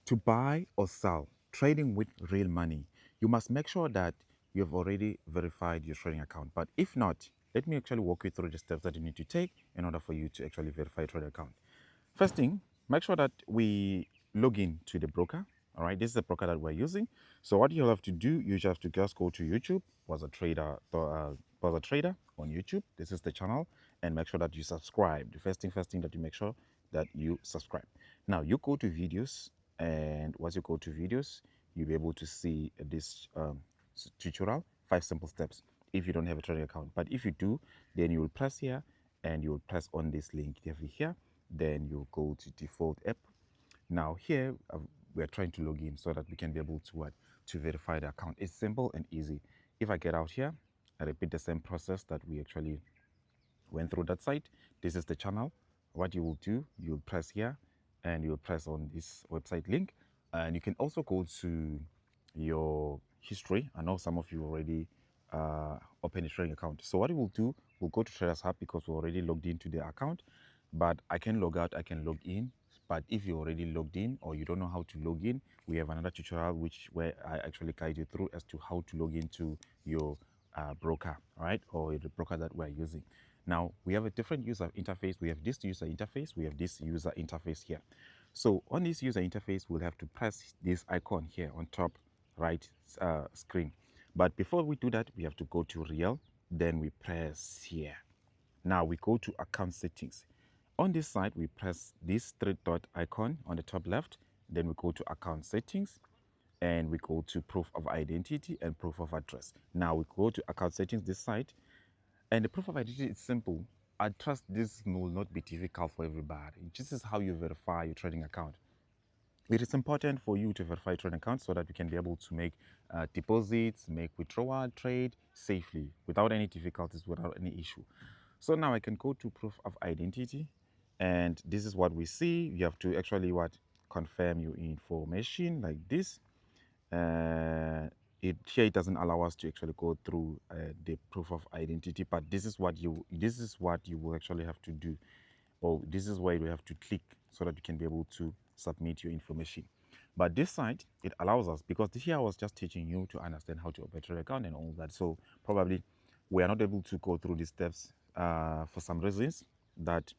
To buy or sell, trading with real money, you must make sure that you have already verified your trading account. But if not, let me actually walk you through the steps that you need to take in order for you to actually verify your trading account. First thing, make sure that we log in to the broker. All right, this is the broker that we're using. So what you'll have to do, you just have to just go to YouTube, was a trader on YouTube. This is the channel, and make sure that you subscribe. The first thing that you make sure that you subscribe. Now you go to videos, and once you go to videos, you'll be able to see this tutorial, 5 simple steps if you don't have a trading account. But if you do, then you will press here and you will press on this link here. Then you go to default app. Now here we're trying to log in so that we can be able to to verify the account. It's simple and easy. If I get out here, I repeat the same process that we actually went through that site. This is the channel. What you will do, you'll press here and you'll press on this website link, and you can also go to your history. I know some of you already open a trading account. So what we will do, we'll go to Traders Hub because we're already logged into the account, but I can log out, I can log in. But if you're already logged in or you don't know how to log in, we have another tutorial where I actually guide you through as to how to log into your broker, right? Or the broker that we're using. Now we have a different user interface. We have this user interface, we have this user interface here. So on this user interface, we'll have to press this icon here on top right screen. But before we do that, we have to go to real, then we press here. Now we go to account settings. On this side, we press this three dot icon on the top left, then we go to account settings, and we go to proof of identity and proof of address. Now we go to account settings this side, and the proof of identity is simple. I trust this will not be difficult for everybody. This is how you verify your trading account. It is important for you to verify your trading account so that you can be able to make deposits, make withdrawal, trade safely without any difficulties, without any issue. So now I can go to proof of identity, and this is what we see. You have to actually confirm your information like this. Here it doesn't allow us to actually go through the proof of identity, but this is what you will actually have to do, or this is where you have to click so that you can be able to submit your information. But this side, it allows us, because here I was just teaching you to understand how to open your account and all that. So probably we are not able to go through these steps for some reasons that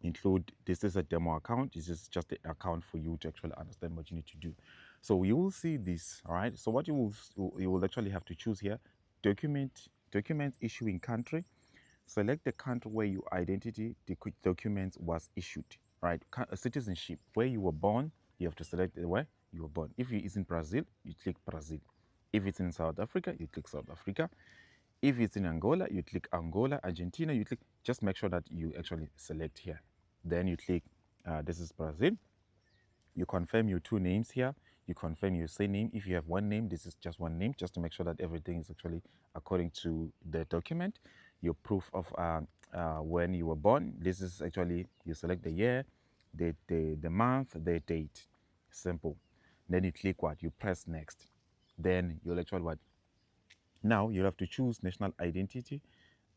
include, this is a demo account. This is just the account for you to actually understand what you need to do. So you will see this, all right? So what you will actually have to choose here, document issuing country. Select the country where your identity document was issued, right? Citizenship, where you were born, you have to select where you were born. If it's in Brazil, you click Brazil. If it's in South Africa, you click South Africa. If it's in Angola, you click Angola. Argentina, you click, just make sure that you actually select here. Then you click, this is Brazil. You confirm your two names here. You confirm your surname. If you have one name, this is just one name, just to make sure that everything is actually according to the document. Your proof of when you were born. This is actually, you select the year, the month, the date. Simple. Then you click what? You press next. Then you'll actually what? Now you'll have to choose national identity,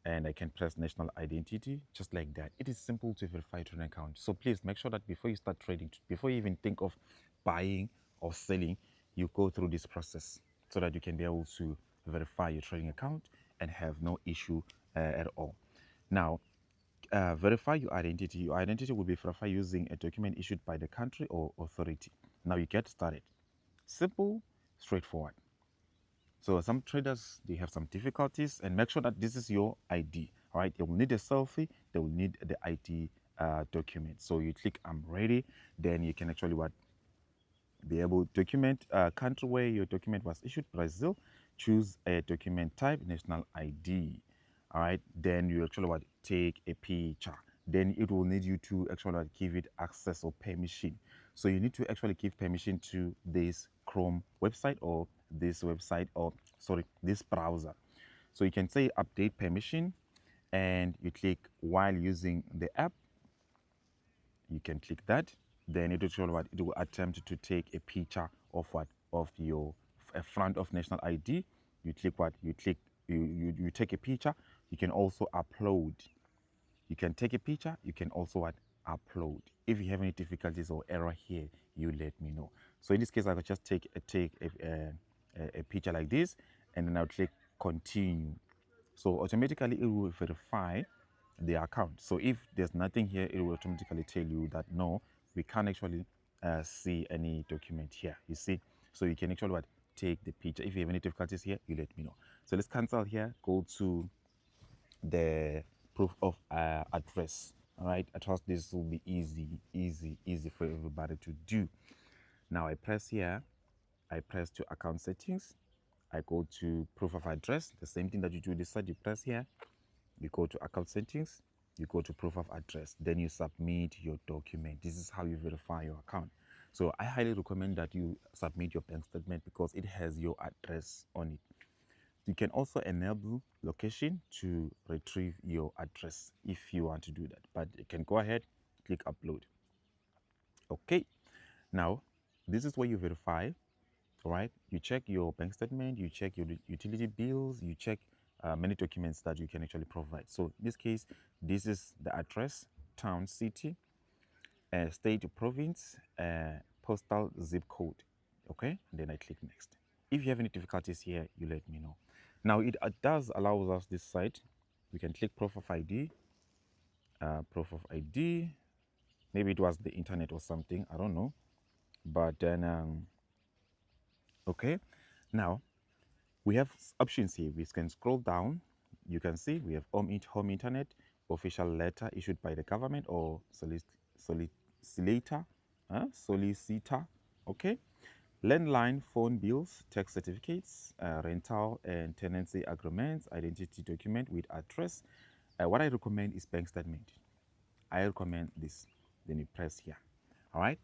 and I can press national identity just like that. It is simple to verify your account. So please make sure that before you start trading, before you even think of buying or selling, you go through this process so that you can be able to verify your trading account and have no issue at all. Now, verify your identity. Your identity will be verified using a document issued by the country or authority. Now you get started. Simple, straightforward. So some traders, they have some difficulties, and make sure that this is your ID, all right? They will need a selfie, they will need the ID document. So you click I'm ready, then you can actually be able to document country where your document was issued, Brazil. Choose a document type, national ID, all right? Then you actually take a picture. Then it will need you to actually give it access or permission. So you need to actually give permission to this Chrome website or this website, or sorry, this browser. So you can say update permission, and you click while using the app. You can click that. Then it will attempt to take a picture of your front of national ID. You click you take a picture. You can also upload. You can take a picture. You can also upload. If you have any difficulties or error here, you let me know. So in this case, I could just take a picture like this, and then I'll click continue. So automatically it will verify the account. So if there's nothing here, it will automatically tell you that no, we can't actually see any document here. You see, so you can actually what, take the picture. If you have any difficulties here, you let me know. So let's cancel here. Go to the proof of address. All right, I trust this will be easy for everybody to do. Now I press here. I press to account settings. I go to proof of address. The same thing that you do this side. You press here. You go to account settings, you go to proof of address, then you submit your document. This is how you verify your account. So I highly recommend that you submit your bank statement because it has your address on it. You can also enable location to retrieve your address if you want to do that, but you can go ahead, click upload. Okay, now this is where you verify. All right, you check your bank statement, you check your utility bills, you check many documents that you can actually provide. So in this case, this is the address, town, city, state, province, postal, zip code. Okay, and then I click next. If you have any difficulties here, you let me know. Now it does allow us this site. We can click proof of ID, proof of ID. Maybe it was the internet or something, I don't know. But then, okay, now we have options here. We can scroll down. You can see we have home internet, official letter issued by the government or solicitor, solicitor. Okay, landline phone bills, tax certificates, rental and tenancy agreements, identity document with address. What I recommend is bank statement. I recommend this. Then you press here. All right.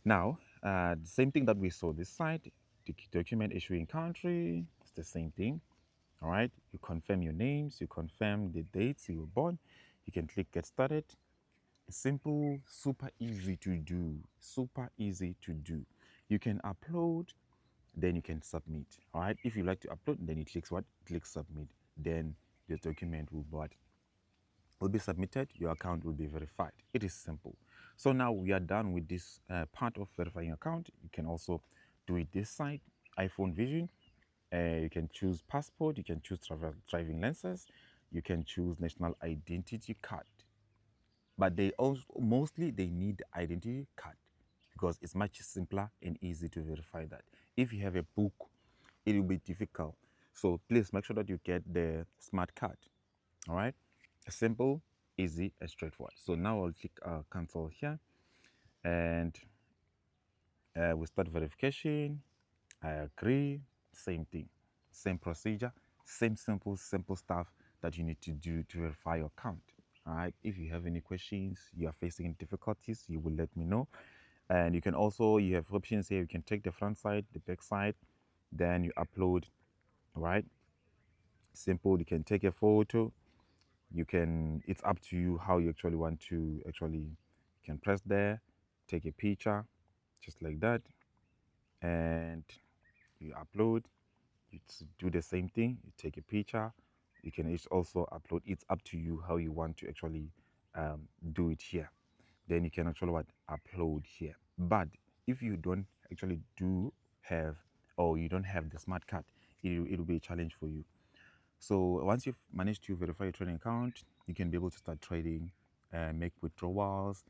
Now, the same thing that we saw this side, the document issuing country, it's the same thing. All right, you confirm your names, you confirm the dates you were born. You can click get started. Simple, super easy to do, super easy to do. You can upload, then you can submit. All right, if you like to upload, then you click what? Click submit. Then the document will be submitted, your account will be verified. It is simple. So now we are done with this part of verifying account. You can also do it this side, iPhone Vision. You can choose passport, you can choose driving license, you can choose national identity card. But they also mostly they need identity card because it's much simpler and easy to verify that. If you have a book, it will be difficult. So please make sure that you get the smart card. All right, simple, easy, and straightforward. So now I'll click cancel here, and we start verification. I agree. Same thing, same procedure, same simple stuff that you need to do to verify your account. All right. If you have any questions, you are facing difficulties, you will let me know. And you can also, you have options here. You can take the front side, the back side, then you upload. Right. Simple. You can take a photo. You can. It's up to you how you actually want to actually. You can press there, take a picture, just like that, and you upload. You do the same thing. You take a picture. You can also upload. It's up to you how you want to actually do it here. Then you can actually what upload here. But if you don't actually do have or you don't have the smart card, it will be a challenge for you. So once you've managed to verify your trading account, you can be able to start trading, make withdrawals,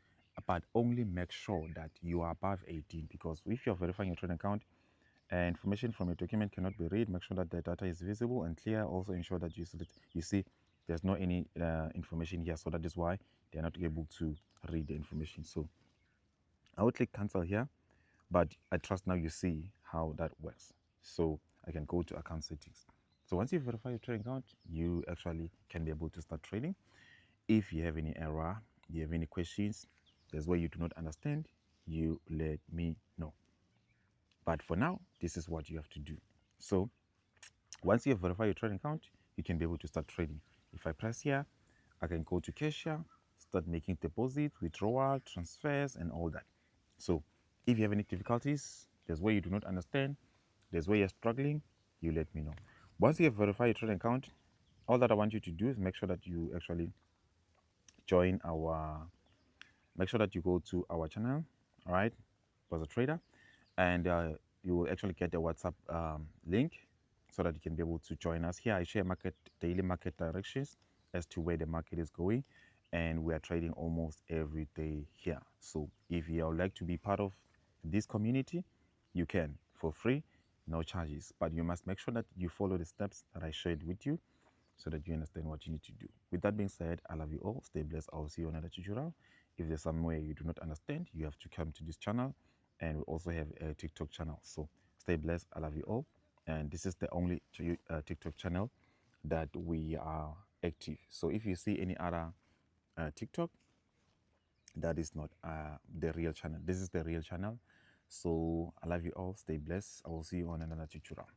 but only make sure that you are above 18 because if you're verifying your trading account, information from your document cannot be read. Make sure that the data is visible and clear. Also ensure that you see there's no any information here. So that is why they're not able to read the information. So I will click cancel here, but I trust now you see how that works. So I can go to account settings. So once you verify your trading account, you actually can be able to start trading. If you have any error, you have any questions, there's where you do not understand, you let me know. But for now, this is what you have to do. So once you have verified your trading account, you can be able to start trading. If I press here, I can go to cashier, start making deposits, withdrawal, transfers, and all that. So if you have any difficulties, there's where you do not understand, there's where you're struggling, you let me know. Once you have verified your trading account, all that I want you to do is make sure that you actually join our make sure that you go to our channel, all right, as a trader, and you will actually get a WhatsApp link so that you can be able to join us here. I share daily market directions as to where the market is going, and we are trading almost every day here. So if you would like to be part of this community, you can for free, no charges, but you must make sure that you follow the steps that I shared with you so that you understand what you need to do. With that being said, I love you all. Stay blessed. I'll see you on another tutorial. If there's somewhere you do not understand, you have to come to this channel, and we also have a TikTok channel. So stay blessed. I love you all. And this is the only TikTok channel that we are active. So if you see any other TikTok, that is not the real channel. This is the real channel. So I love you all. Stay blessed. I will see you on another tutorial.